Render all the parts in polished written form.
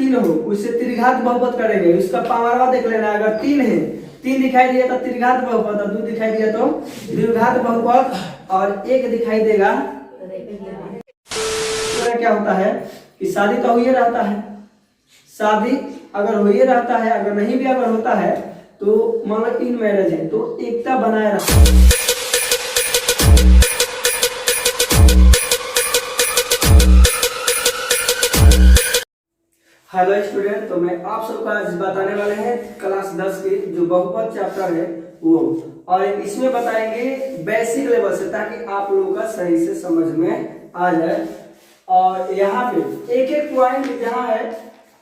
3 हो उससे त्रिघात बहुपद करेंगे। उसका पावरवा देख लेना, अगर 3 है, 3 दिखाई दिया तो त्रिघात बहुपद, और 2 दिखाई दिया तो द्विघात बहुपद, और 1 दिखाई देगा तो क्या होता है कि शादी तो हुई रहता है। शादी अगर हुई रहता है, अगर नहीं भी अगर होता है तो मान लो इन मैरिज है तो एकता बनाए रखता है। हेलो स्टूडेंट, तो मैं आप सबको आज बताने वाले हैं क्लास 10 की जो बहुपद चैप्टर है वो, और इसमें बताएंगे बेसिक लेवल से ताकि आप लोगों का सही से समझ में आ जाए। और यहाँ पे एक एक पॉइंट जहाँ है,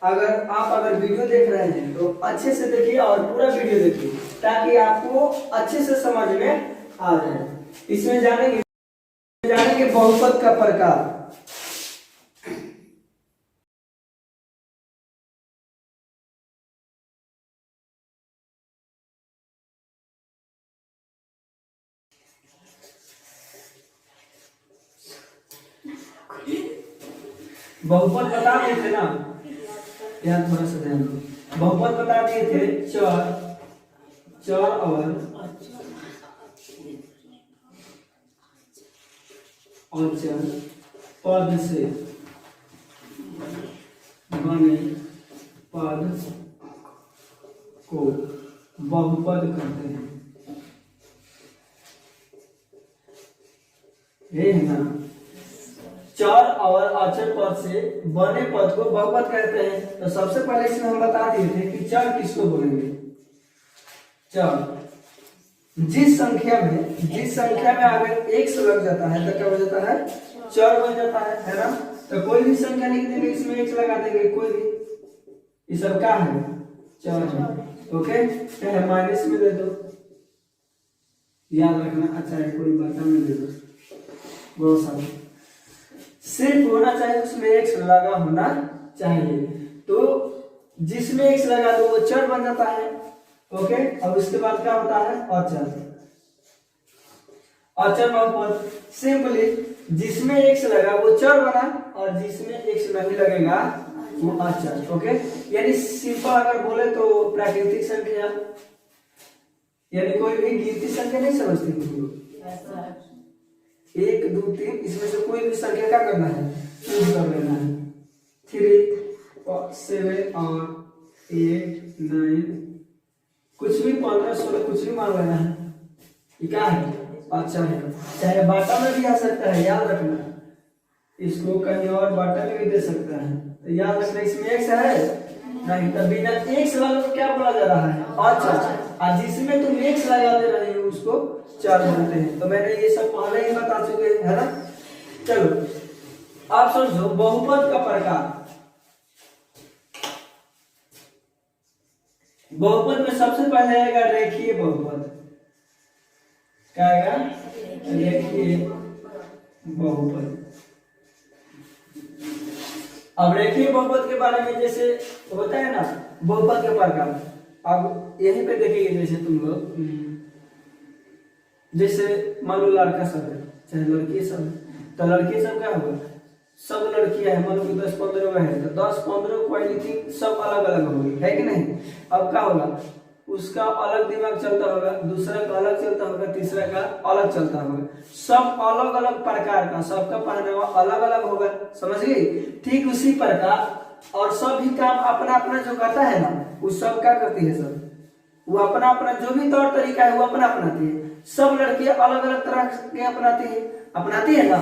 अगर वीडियो देख रहे हैं तो अच्छे से देखिए और पूरा वीडियो देखिए ताकि आपको अच्छे से समझ में आ जाए। इसमें जानेंगे बहुपद का प्रकार। बहुपद बता दिए थे ना, यहाँ थोड़ा सा ध्यान दो। बहुपद बता दिए थे चर और अचर पद से बने पद को बहुपद कहते हैं। ये है ना, चर और अचर पद से बने पद को बहुपद कहते हैं। तो सबसे पहले इसमें हम बता दिए थे कि चर किसको बोलेंगे। चर जिस संख्या में अगर x लग जाता है तो क्या हो जाता है, चर बन जाता है ना। तो कोई भी संख्या लिख देंगे, इसमें x लगा देंगे, कोई भी, ये सब क्या है, चर है। ओके, चाहे माइनस में दे दो, याद रखना। अच्छा है, कोई बटा में दे दो, बहुत सारा, सिर्फ होना चाहिए उसमें x लगा होना चाहिए। तो जिसमें x लगा दो वो चर बन जाता है। ओके, अब उसके बाद क्या होता है, अचर बहुपद। सिंपली जिसमें x लगा वो चर बना, और जिसमें x नहीं लगेगा वो अचर। ओके, यानी सिंपल अगर बोले तो प्राकृतिक संख्या, यानी कोई भी गिनती संख्या नहीं समझते कुछ 1 2 3, इसमें से कोई भी संख्या क्या करना है, चूज कर लेना है। 3 7 और 8 9, कुछ भी 15 16 कुछ भी मान लेना है। ये क्या है, अच्छा है। चाहे बाटा में भी आ सकता है, याद रखना। इसको कहीं और बाटा में भी दे सकता है, तो याद रखना इसमें x है नहीं, तो बिना x वाले को क्या बोला जा रहा है, अच्छा। और जिसमें तुम x लगा दे रहे हो उसको चर बोलते हैं। तो मैंने ये सब पहले ही बता चुके हैं ना। चलो आप समझो बहुपद का प्रकार। बहुपद में सबसे पहले आएगा रेखीय बहुपद। क्या आएगा, रेखीय बहुपद। अब रेखीय बहुपद के बारे में जैसे होता है ना बहुपद के प्रकार, अब यहीं पे देखेंगे। जैसे तुम लोग, जैसे मान लो लड़का सब है चाहे लड़की सब है, तो लड़की सब क्या होगा, सब लड़कियां है, मान लो 10 15 है तो 10 15 क्वालिटी सब अलग अलग होगी, है कि नहीं। अब क्या होगा, उसका अलग दिमाग चलता होगा, दूसरा का अलग चलता होगा, तीसरा का अलग चलता होगा, सब अलग अलग प्रकार का, सबका पहनावा अलग अलग होगा, समझ गई। ठीक उसी प्रकार और सब भी काम अपना अपना जो करता है ना, वो सब क्या करती है, सब वो अपना अपना जो भी तौर तरीका है वो अपना अपनाती है। सब लड़कियां अलग अलग तरह के अपनाती है ना।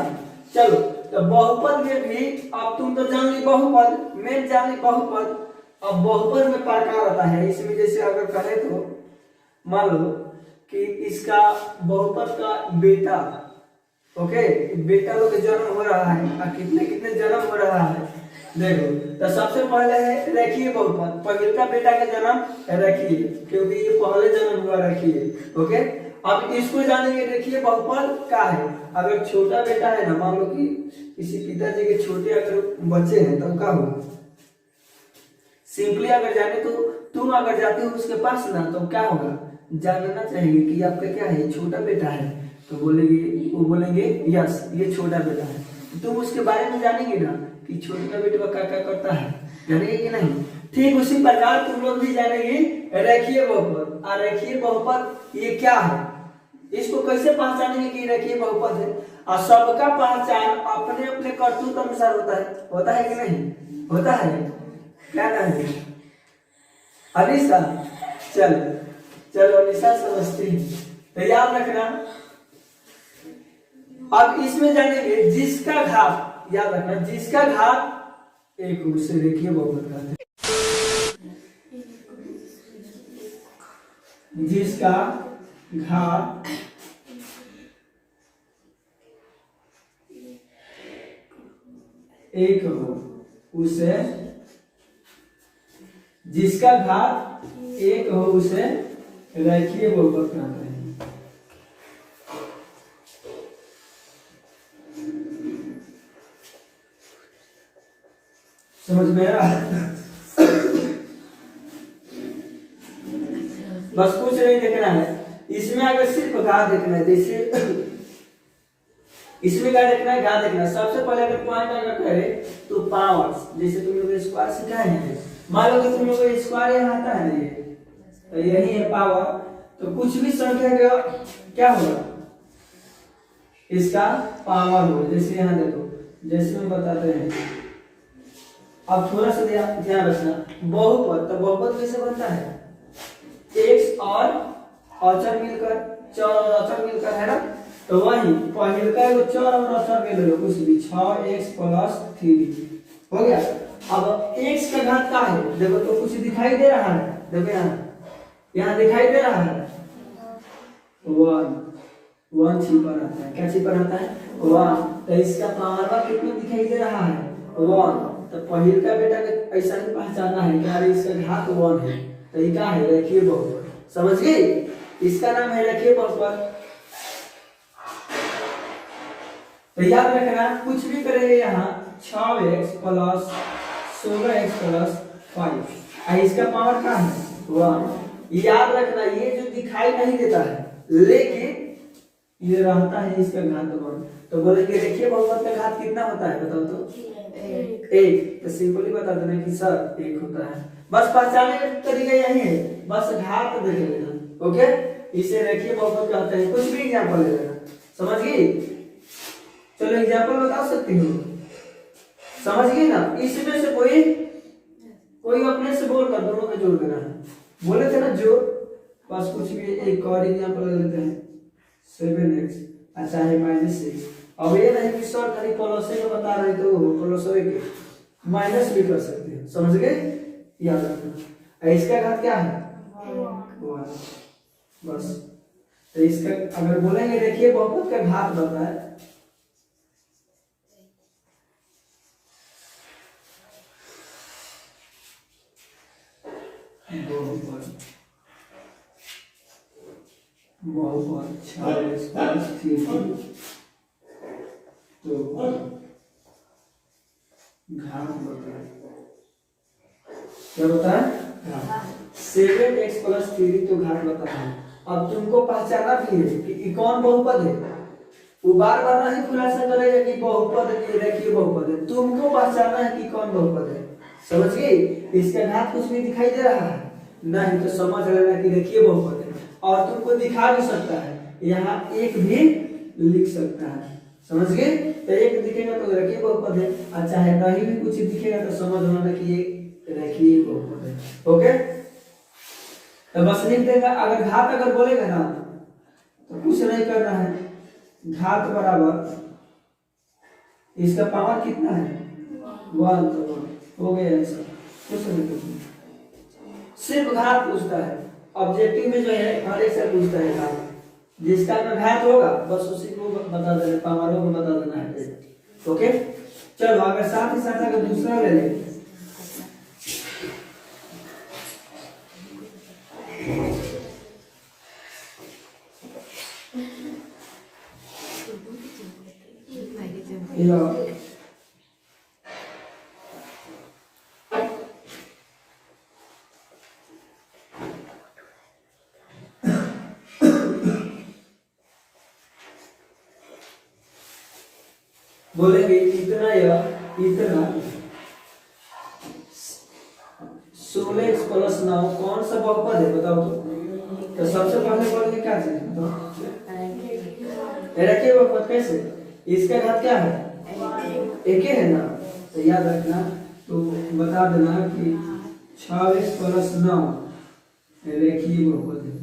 चलो, तो बहुपद में भी अब तुम तो जान ली बहुपद, मैं जान ली बहुपद। अब बहुपद में प्रकार आता है। इसमें जैसे अगर कहे तो मान लो कि इसका बहुपद का बेटा, ओके, बेटा लोग जन्म हो रहा है, और कितने कितने जन्म हो रहा है देखो। तो सबसे पहले है रेखीय बहुपद, पहले का बेटा का जन्म रेखीय, क्योंकि ये पहले जन्म हुआ रेखीय। ओके, अब इसको जानेंगे रेखीय बहुपद क्या है। अगर छोटा बेटा है ना, मान लो कि किसी पिताजी के छोटे अगर बच्चे हैं तो क्या होगा, सिंपली अगर जाने तो तुम अगर जाते हो उसके पास ना, तो क्या होगा, जानना चाहिए कि आपका क्या है, छोटा बेटा है, तो वो बोलेंगे यस ये छोटा बेटा है। तुम उसके बारे में जानेंगे ना कि छोटा बेटा क्या क्या करता है, जानेंगे कि नहीं? ठीक उसी प्रकार तुम लोग भी जानेंगे रेखीय बहुपद। और रेखीय बहुपद ये क्या है, इसको कैसे पहचानेंगे कि रेखीय बहुपद है। और सबका पहचान अपने अपने कर्तृत्व अनुसार होता है कि नहीं होता है? क्या नाम है? अनिशा। चलो चलो अनिशा समझती है, तो याद रखना। अब इसमें जानेंगे जिसका घात, याद रखना जिसका घात एक उसे रेखीय बहुपद कहते हैं। जिसका घात एक हो उसे, जिसका घात एक हो उसे रेखीय बहुपद कहते हैं। समझ में आया? बस कुछ नहीं देखना है इसमें, अगर सिर्फ घात देखना है, जैसे इसमें क्या देखना है, घात देखना है। सबसे पहले अगर पॉइंट अगर करें तो पावर्स, जैसे तुम लोग स्क्वायर सिखाए हैं, मान लो कि तुम लोग स्क्वायर यहाँ आता है ना, ये तो यही है पावर, तो कुछ भी संख्या का क्या होगा, इसका पावर होगा। जैसे यहाँ देखो, जैसे हम बताते हैं, अब थोड़ा सा ध्यान रखना, बहुपद, तो बहुपद कैसे बनता है, x और अचर मिलकर, चर और अचर मिलकर, है ना। तो वही पहले का एगो चर और अचर के ले लो, कुछ भी 6x + 3 हो गया। अब x का घात क्या है, देखो तो कुछ दिखाई दे रहा है, देखो यहाँ दिखाई दे रहा है 1 छिपा रहता है, क्या छिपा रहता है 1, तो इसका पावर कितना दिखाई दे रहा है 1। तो पहले का बेटा के ऐसा ही पहचाना है कि अरे इसका घात 1 है, तो ये क्या है, रेखीय बहुपद। समझ गए, इसका नाम है रेखीय बहुपद। तो याद रखना, कुछ भी करेंगे यहाँ 6x + 16x + 5, इसका पावर क्या है 1। याद रखना, ये जो दिखाई नहीं देता है लेकिन ये रहता है इसका घात 1, तो बोलेंगे रेखीय बहुपद का घात कितना होता है, बताओ तो 1। तो सिंपली बता देना कि सर 1 होता है। बस पहचाने का तरीका यही है, बस घात देख लेना, ओके। इसे रेखीय बहुपद कहते हैं। कुछ भी एग्जांपल ले लेना, समझ गई? चलो एग्जांपल बता सकती हो, समझ गई ना। इसमें से कोई अपने से बोल कर दोनों को जोड़ देना है, बोले थे ना जोड़, बस कुछ भी एक और एग्जांपल ले लेते हैं, 7x अच्छा है -6। अब ये नहीं कि सर खाली प्लस में बता रहे तो प्लस के माइनस भी कर सकते हैं, समझ गए? याद रखना, इसका घात क्या है 1, बस। तो इसका अगर बोलेंगे देखिए बहुपद का घात बताए, बहुपद 6x + 3 तो घात बताए, क्या बता है 7x + 3 तो घात बता है। अब तुमको पहचाना भी है कि कौन बहुपद है, वो बार बार नहीं खुलासा करेगा कि बहुपद रेखीय बहुपद है, तुमको पहचाना है कि कौन बहुपद है, समझ गई? इसका घात कुछ भी दिखाई दे रहा है नहीं, तो समझ लेना कि रेखीय बहुपद है। और तुमको दिखा भी सकता है, यहाँ 1 भी लिख सकता है, समझ गए? तो 1 दिखेगा तो रेखीय बहुपद है, अच्छा है, नहीं भी कुछ दिखेगा तो समझ लेना कि ये रेखीय बहुपद है, ओके। तो बस लिख देगा, अगर घात अगर बोलेगा ना तो कुछ नहीं करना है, घात बराबर इसका पावर कितना है 1, तो हो गया आंसर, कुछ नहीं करना। सिर्फ घात पूछता है, ऑब्जेक्टिव में जो है हर एक से पूछता है घात, जिसका घात होगा बस उसी को बता देना, पावरों को बता देना है, ओके। चलो अगर साथ ही साथ अगर दूसरा ले लें, बोलेंगे इतना या इतना 16x+9 कौन सा बहुपद है बताओ तो सबसे पहले बोलेंगे क्या चीज बताओ। रेखीय बहुपद कैसे, इसका घात क्या है एक ही है ना, तो याद रखना। तो बता देना कि 6x+9 रेखीय बहुपद है।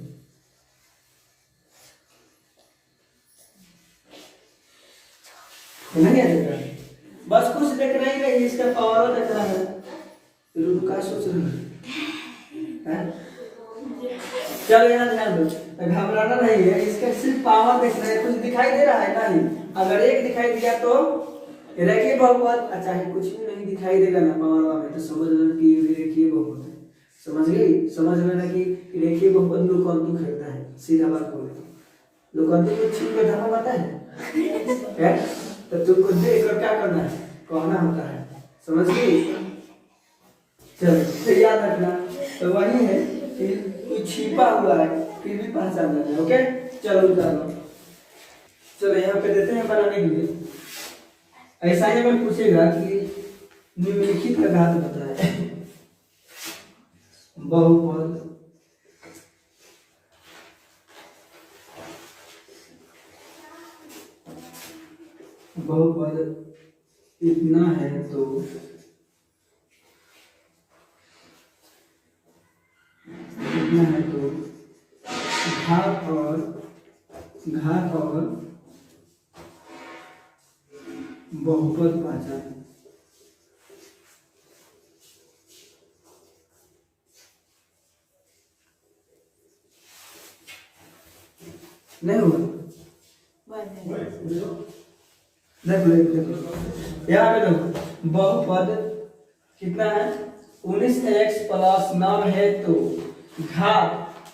नहीं आएगा, बस कुछ देखना ही नहीं, इसका पावर देखना है। रुका सोच रहे हैं, चलो यहाँ ध्यान दो, घबराना नहीं है, इसका सिर्फ पावर देखना है। कुछ दिखाई दे रहा है नहीं, अगर एक दिखाई दिया तो रेखीय बहुपद, चाहे कुछ भी नहीं दिखाई देगा ना पावर में, तो समझ लेना कि ये रेखीय बहुपद है। समझ गई, समझ लेना कि रेखीय बहुपद लोकंतु खेलता है। सीधा बात बोले, लोकंतु को छीन के धमा पता है तो तुमको देख कर क्या करना है, कहना होता है। समझ गई, चलो तो याद रखना। तो वही है कि कुछ छिपा हुआ है फिर भी पहचानना है। ओके चलो उतारो, चलो यहाँ पे देते हैं बनाने के लिए। ऐसा ही अगर पूछेगा कि निम्नलिखित का घात बताए, बहुपद इतना है तो इतना है तो घात और बहुपद पहचान। नहीं हुआ, देखो यहाँ पे देखो बहुपद कितना है 19x+9 है तो घात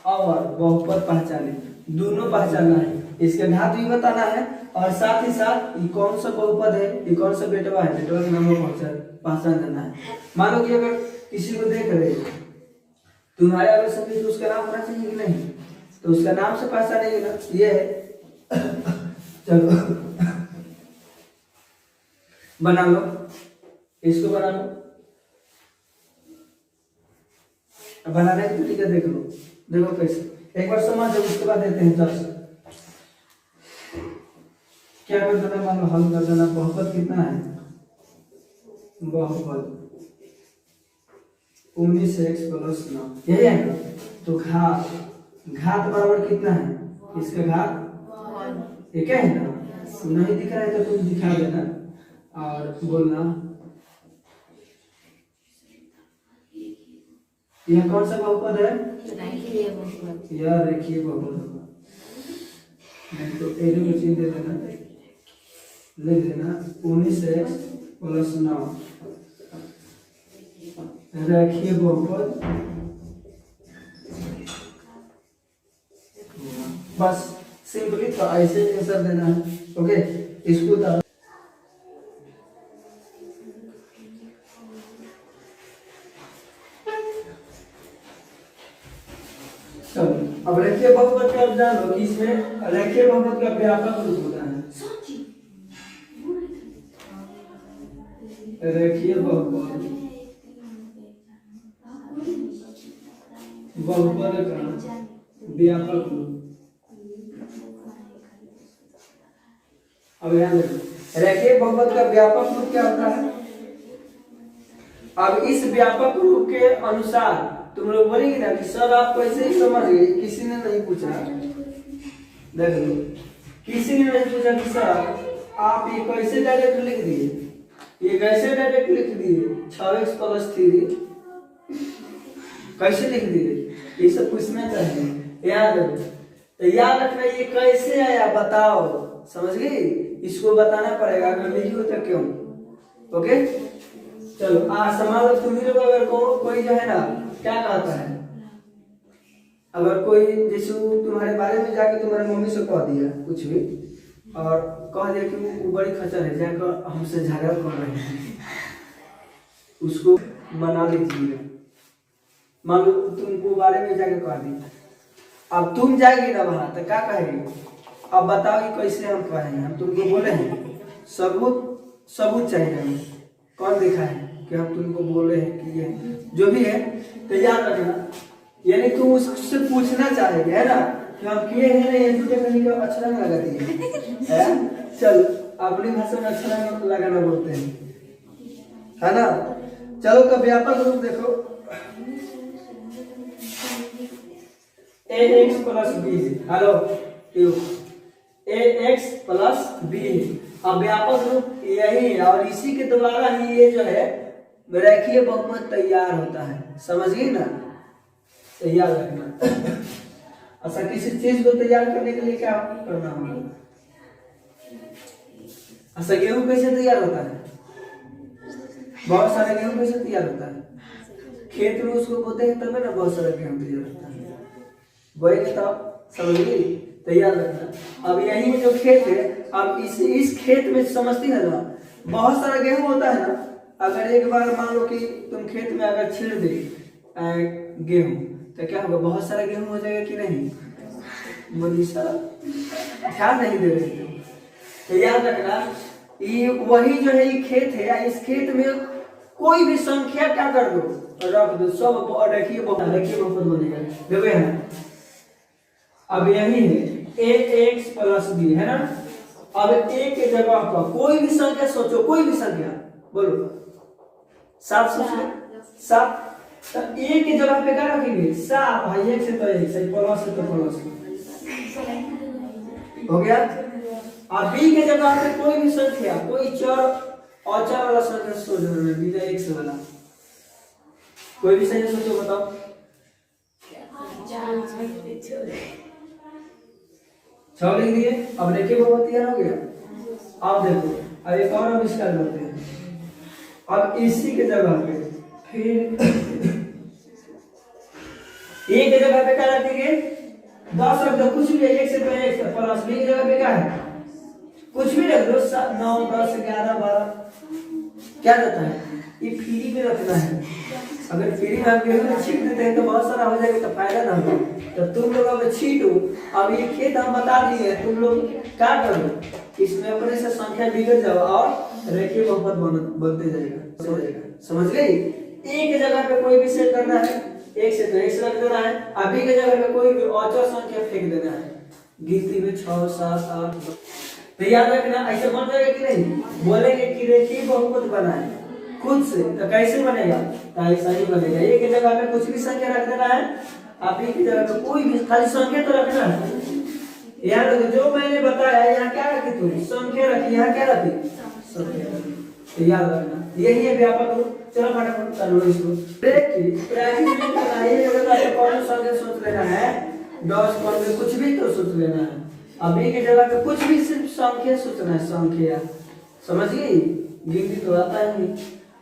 और बहुपद पहचाने, दोनों पहचानना है। इसके घात भी बताना है और साथ ही साथ ये कौन सा बहुपद है, ये कौन सा बेटवा है, बेटवा के नाम पहचान देना है। मानो कि अगर किसी को देख रहे हो तुम्हारे अगर सभी तो उसका नाम होना चाहिए कि नहीं, तो उसका नाम से पहचानेंगे ना, ये है। चलो बना लो, इसको बना लो, बनाने की तरीका देख लो, देखो कैसे, एक बार समझ जाओ उसके बाद देते हैं 10। क्या कर देना, मान लो हल कर देना। बहुपद कितना है, बहुपद 19x+9 यही है ना, तो घात बराबर कितना है, इसका घात एक है ना, नहीं दिख रहा है तो तुम दिखा देना और बोलना यह कौन सा बहुपद है, यह रेखीय बहुपद होगा। नहीं तो एरो में चिन्ह दे देना, लिख देना 19x+9 रेखीय बहुपद। बस सिंपली तो ऐसे आंसर देना है। ओके इसको चलो अब रेखीय बहुपद का जान लो कि इसमें रेखीय बहुपद का व्यापक रूप होता है। रेखीय बहुपद का व्यापक रूप। अब ध्यान देखो रेखीय बहुपद का व्यापक रूप क्या होता है। अब इस व्यापक रूप के अनुसार तुम लोग बोलेंगे ना कि सर आप कैसे ही समझ गए, किसी ने नहीं पूछा। देख लो किसी ने नहीं पूछा कि सर आप ये कैसे डायरेक्ट लिख दिए, ये कैसे डायरेक्ट लिख दिए 6x+3 कैसे लिख दिए, ये सब पूछना चाहिए। याद रखो, तो याद रखना ये कैसे आया बताओ, समझ गई, इसको बताना पड़ेगा। अगर नहीं हो तो क्यों। ओके चलो समान लो तुम ही लोग अगर कोई जो है ना क्या कहता है, अगर कोई जैसे तुम्हारे बारे में जाके तुम्हारे मम्मी से कह दिया कुछ भी और कह दिया कि वो बड़ी खच्चर है, जाकर हमसे झगड़ा कर रहे हैं, उसको मना लीजिए। मान लो तुमको बारे में जाके कह दिया, अब तुम जाएगी ना वहां तो क्या कहेगी, अब बताओ कि कैसे हम कहेंगे, हम तुमको बोले हैं सबूत चाहिए हमें। कौन दिखा है कि हम तुमको बोले हैं कि ये जो भी है तो याद रखना, यानी तुम उससे पूछना चाहेंगे है ना कि हम किए हैं नहीं, तुझे कहीं का अच्छा नहीं लगा दिए है। चल अपनी भाषा में अच्छा नहीं लगाना बोलते हैं है ना। चलो तो व्यापक रूप देखो, ax plus B, hello ax plus B. अब व्यापक रूप यही है और इसी के द्वारा ही ये जो है रेखीय बहुपद तैयार होता है, समझिए ना, तैयार रखना। अच्छा किसी चीज को तैयार करने के लिए क्या करना होगा? अच्छा गेहूं कैसे तैयार होता है? बहुत सारे गेहूं कैसे तैयार होता है? खेत में उसको बोते हैं तब ना बहुत सारा गेहूं तैयार होता है, बोएंगे तब, समझिए, तैयार रखना। अब यही जो खेत है, अब इस खेत में समझती है ना, बहुत सारा गेहूं होता है ना, अगर एक बार मान लो कि तुम खेत में अगर छीड़ दे गेहूं तो क्या होगा? बहुत सारा गेहूं हो जाएगा कि नहीं? मनीषा ध्यान नहीं दे रहे थे, तो याद रखना ये वही जो है ये खेत है, इस खेत में कोई भी संख्या क्या कर दो रख दो, सब रेखीय बहुपद बनेगा, देखो है। अब यही है ax प्लस बी है ना। अब a के जगह पर कोई भी संख्या सोचो, कोई भी संख्या बोलो, 7 सोचो, 7, तो a के जगह पे क्या रखेंगे? 7 भाई, एक से तो एक सही, प्लस से तो प्लस हो गया। अब b के जगह पे कोई भी संख्या, कोई चर अचर वाला संख्या सोचो, बिना एक से वाला कोई भी संख्या सोचो, बताओ। छह लिख दिए। अब देखिए बहुत तैयार हो गया। अब देखो, अब एक और आविष्कार करते हैं। अब इसी के जगह पे फिर ए के जगह पे क्या रखेंगे? 10 रख दो, कुछ भी, एक से तो एक प्लस बी की जगह पे क्या है? कुछ भी रख दो, 9 10 11 12 क्या रहता है? ये फ्री में रखना है। अगर फ्री में आप गेहूं में छीट देते हैं तो बहुत सारा हो जाएगा, तो फायदा ना हो। तो तुम लोग अब छीटो। अब ये खेत हम बता दिए, तुम लोग क्या करो, इसमें अपने से संख्या बिगड़ जाओ और रेखीय बहुपद बनते जाएगा, समझ गए? ए के जगह पे कोई भी सेट करना है, एक से तो एक से रख देना है। अब बी के जगह पे कोई भी अचर संख्या फेंक देना है, गिनती में 6 7 8। तो याद रखना, ऐसे बन जाएगा कि नहीं? बोलेंगे कि रेखीय बहुपद बना है खुद से, तो कैसे बनेगा? तो ऐसा ही बनेगा। ए की जगह पे कुछ भी संख्या रख देना है, आप बी की जगह पे कोई भी खाली संख्या तो रखना है। यहाँ देखो जो मैंने बताया, यहाँ क्या रखी? तुम संख्या रखी, यहाँ क्या रखी? संख्या। तो याद रखना, यही है व्यापक रूप। चलो फटाफट कर लो इसको। कौन संख्या सोच लेना है, 10 15 कुछ भी तो सोच लेना है। अब बी की जगह पे कुछ भी सिर्फ संख्या सोचना है, संख्या, समझ गई? गिनती तो आता है नहीं।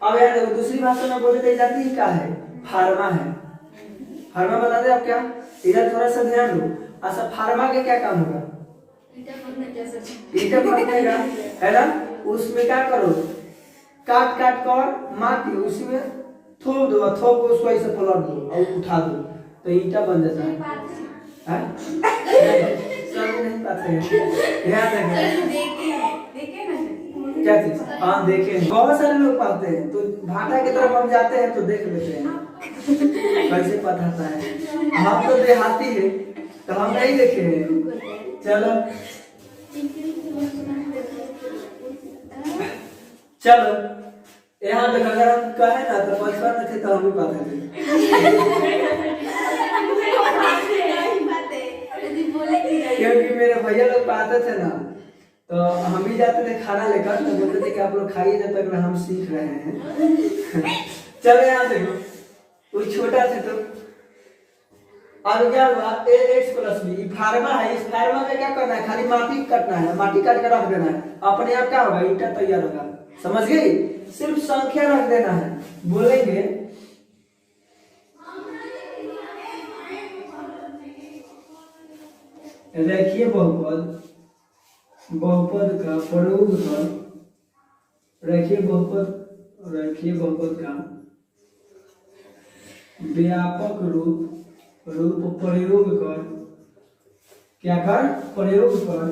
अब यार देखो, दूसरी भाषा में बोले जाती है क्या है? फार्मा है। फार्मा बता दे आप क्या? इधर थोड़ा सा ध्यान दो। अच्छा फार्मा के क्या काम होगा? ईटा पकड़ेगा है ना, उसमें क्या करो? काट काट कर माटी उसी में थोप दो, थोप को उसको ऐसे पलट दो और उठा दो, तो ईटा बन जाता है। सब नहीं पाते हैं, ध्यान रखना। क्या चीज? हाँ देखे, बहुत सारे लोग पाते हैं, तो भाटा की तरफ हम जाते हैं तो देख लेते हैं कैसे पताता है। हम तो देहाती है तो हम नहीं देखे हैं। चलो चलो, यहाँ तक अगर हम कहें ना तो बचपन में थे तो हम भी पाते थे। क्योंकि मेरे भैया लोग पाते थे ना, तो हम भी जाते थे खाना लेकर, तो बोलते थे कि आप लोग खाइए जब तक हम सीख रहे हैं। चलो यहाँ देखो, वो छोटा थे तो अब क्या हुआ? ax प्लस बी फार्मा है। इस फार्मा में क्या करना है? खाली माटी काटना है, माटी काट कर रख देना है, अपने आप क्या होगा? ईटा तैयार होगा, समझ गई? सिर्फ संख्या रख देना है। बोलेंगे रेखीय बहुपद, बहुपद का प्रयोग कर, रेखीय बहुपद का व्यापक रूप प्रयोग कर, क्या कर? प्रयोग कर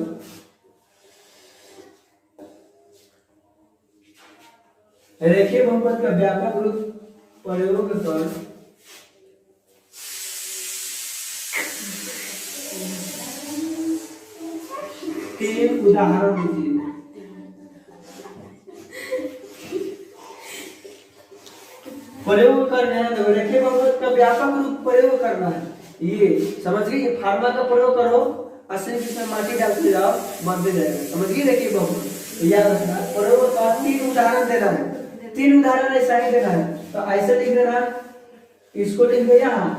रेखीय बहुपद का व्यापक रूप प्रयोग कर तीन उदाहरण दीजिए। प्रयोग करना है तो रेखीय बहुपद का व्यापक रूप प्रयोग करना है। ये समझ गए, ये फार्मा का प्रयोग करो, असली जिसमें माटी डालते जाओ बन जाएगा। समझ गए रेखीय बहुपद याद रखना। प्रयोग का 3 उदाहरण देना है, 3 उदाहरण ऐसा ही देना है। तो ऐसे लिख देना, इसको लिख दो यहाँ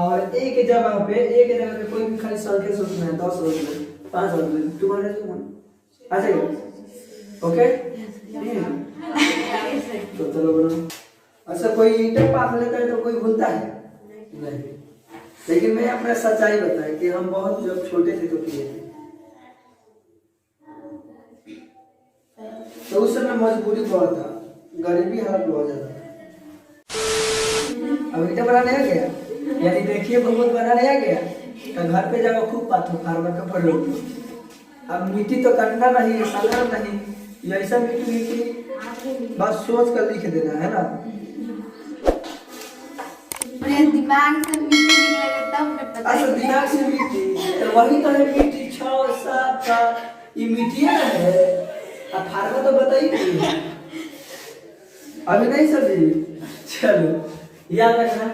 और एक जगह पे कोई भी खाली संख्या सोचना है, 10 सोचना, 5 सोचना, तुम्हारे आ जाएगा। ओके तो चलो बोलो। अच्छा कोई इंटर पास लेता है तो कोई भूलता है नहीं, लेकिन मैं अपना सच्चाई बताया कि हम बहुत जब छोटे थे तो किए थे, तो उस समय मजबूरी बहुत था, गरीबी हालत बहुत ज्यादा था। अब इंटर बनाने आ गया, यानी देखिए बहुपद बनाने आ गया तो घर पे जाकर खूब पाथो फार्मा का प्रयोग। अब मिट्टी तो काटना नहीं है, सलाम नहीं, ये ऐसा मिट्टी बस सोच कर लिख देना है ना। दिमाग से मिट्टी निकलेगा तब न पता। अच्छा दिमाग से मिट्टी तो वही तो है मिट्टी 6 7 का ये मिट्टी है। अब फार्मा तो बताइए अभी नहीं समझी। चलो याद रखना